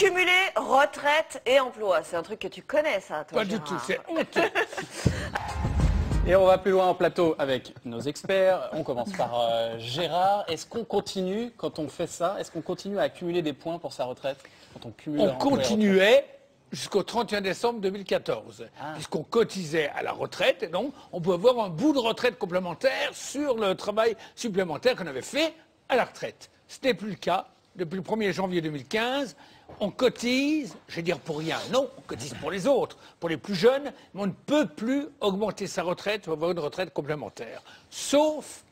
Cumuler retraite et emploi, c'est un truc que tu connais, ça, toi, Pas du Gérard. tout, c'est honteux. Et on va plus loin en plateau avec nos experts. On commence par Gérard. Est-ce qu'on continue, quand on fait ça, est-ce qu'on continue à accumuler des points pour sa retraite quand on cumule On emploi et retraite? continuait jusqu'au 31 décembre 2014, puisqu'on cotisait à la retraite, et donc on pouvait avoir un bout de retraite complémentaire sur le travail supplémentaire qu'on avait fait à la retraite. Ce n'est plus le cas. Depuis le 1er janvier 2015, on cotise, je vais dire pour rien, non, on cotise pour les autres, pour les plus jeunes, mais on ne peut plus augmenter sa retraite ou avoir une retraite complémentaire. Sauf,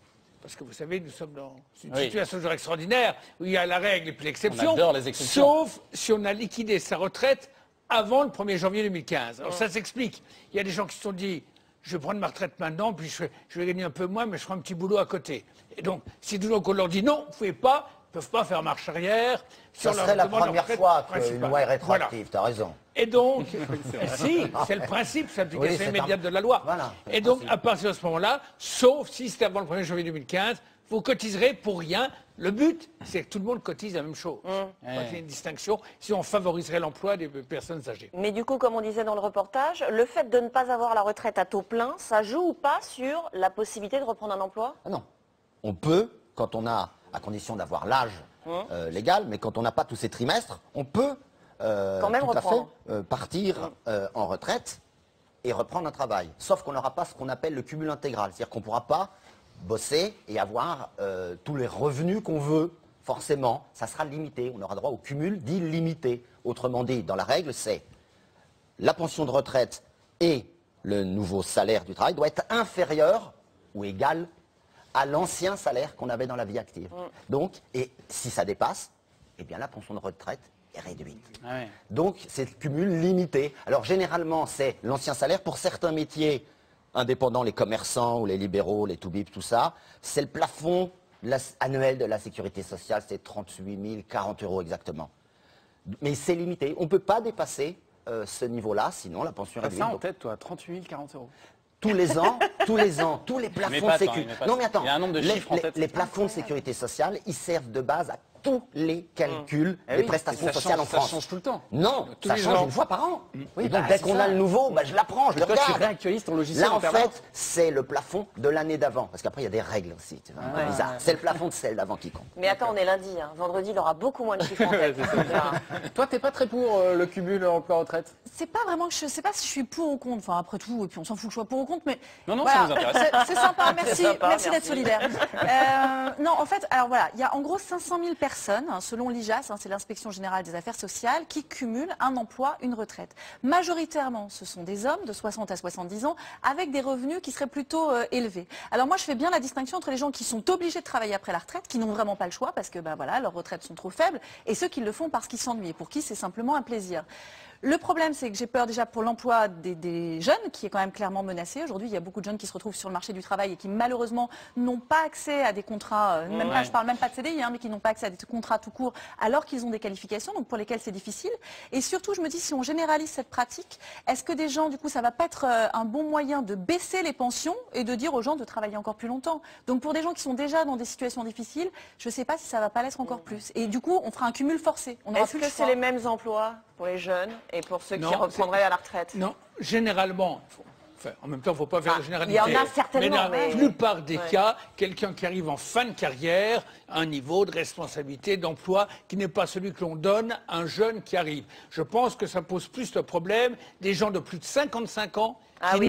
parce que vous savez, nous sommes dans une situation toujours extraordinaire, où il y a la règle et puis l'exception, On adore les exceptions. sauf si on a liquidé sa retraite avant le 1er janvier 2015. Alors ça s'explique. Il y a des gens qui se sont dit, je vais prendre ma retraite maintenant, puis je vais gagner un peu moins, mais je ferai un petit boulot à côté. Et donc, si tout d'un coup on leur dit non, vous ne pouvez pas, ils ne peuvent pas faire marche arrière. Ça serait la première fois qu'une loi est rétroactive, tu as raison. Et donc, si, c'est le principe, c'est l'application immédiate de la loi. Voilà, et donc, à partir de ce moment-là, sauf si c'était avant le 1er janvier 2015, vous cotiserez pour rien. Le but, c'est que tout le monde cotise la même chose. Il y a une distinction, si on favoriserait l'emploi des personnes âgées. Mais du coup, comme on disait dans le reportage, le fait de ne pas avoir la retraite à taux plein, ça joue ou pas sur la possibilité de reprendre un emploi? Ah non. On peut, quand on a, à condition d'avoir l'âge légal, mais quand on n'a pas tous ces trimestres, on peut Quand même tout à reprendre. fait partir en retraite et reprendre un travail. Sauf qu'on n'aura pas ce qu'on appelle le cumul intégral. C'est-à-dire qu'on ne pourra pas bosser et avoir tous les revenus qu'on veut. Forcément, ça sera limité. On aura droit au cumul dit limité. Autrement dit, dans la règle, c'est la pension de retraite et le nouveau salaire du travail doit être inférieur ou égal à l'ancien salaire qu'on avait dans la vie active. Donc, et si ça dépasse, eh bien la pension de retraite est réduite. Donc, c'est le cumul limité. Alors, généralement, c'est l'ancien salaire. Pour certains métiers indépendants, les commerçants ou les libéraux, les toubibs, tout ça, c'est le plafond annuel de la sécurité sociale, c'est 38 000, 40 euros exactement. Mais c'est limité. On ne peut pas dépasser ce niveau-là, sinon la pension est T'as réduite. ça en Donc, tête, toi, 38 000, 40 euros. tous les ans, tous les plafonds de sécurité. Non mais attends, il y a un nombre de chiffres en tête. les plafonds de sécurité sociale, ils servent de base à tous les calculs des prestations sociales en France. Ça change tout le temps. Non, Tous ça les change ans. une fois par an. Oui, Et donc bah, dès c'est qu'on ça. a le nouveau, bah, je l'apprends, je le Toi, tu regarde. réactualises ton logiciel Là en permanence. fait, c'est le plafond de l'année d'avant. Parce qu'après, il y a des règles aussi. Tu vois, un peu bizarre. C'est le plafond de celle d'avant qui compte. Mais attends, on est lundi, hein. Vendredi, il aura beaucoup moins de chiffres en tête. Toi, t'es pas très pour le cumul emploi-retraite? C'est pas vraiment que je sais pas si je suis pour ou contre. Enfin, après tout, et puis on s'en fout que je sois pour ou contre, mais Non, non, voilà. ça nous intéresse. C'est sympa, merci, sympa, merci d'être merci. solidaire. Non, en fait, alors voilà, il y a en gros 500 000 personnes, hein, selon l'IGAS, c'est l'Inspection Générale des Affaires Sociales, qui cumulent un emploi, une retraite. Majoritairement, ce sont des hommes de 60 à 70 ans, avec des revenus qui seraient plutôt élevés. Alors moi, je fais bien la distinction entre les gens qui sont obligés de travailler après la retraite, qui n'ont vraiment pas le choix, parce que ben voilà, leurs retraites sont trop faibles, et ceux qui le font parce qu'ils s'ennuient, et pour qui c'est simplement un plaisir. Le problème, c'est que j'ai peur déjà pour l'emploi des jeunes, qui est quand même clairement menacé. Aujourd'hui, il y a beaucoup de jeunes qui se retrouvent sur le marché du travail et qui malheureusement n'ont pas accès à des contrats, même pas, je parle même pas de CDI, hein, mais qui n'ont pas accès à des contrats tout court alors qu'ils ont des qualifications, donc pour lesquels c'est difficile. Et surtout, je me dis, si on généralise cette pratique, est-ce que des gens, du coup, ça va pas être un bon moyen de baisser les pensions et de dire aux gens de travailler encore plus longtemps? Donc pour des gens qui sont déjà dans des situations difficiles, je ne sais pas si ça va pas l'être encore plus. Et du coup, on fera un cumul forcé. On aura Est-ce plus que le c'est choix. les mêmes emplois pour les jeunes et pour ceux qui Non, reprendraient à la retraite? Non, généralement, enfin, en même temps, il ne faut pas faire de généralité. il y en a certainement, Mais dans mais- la plupart des Ouais. cas, quelqu'un qui arrive en fin de carrière a un niveau de responsabilité, d'emploi qui n'est pas celui que l'on donne à un jeune qui arrive. Je pense que ça pose plus le problème des gens de plus de 55 ans Ah qui oui.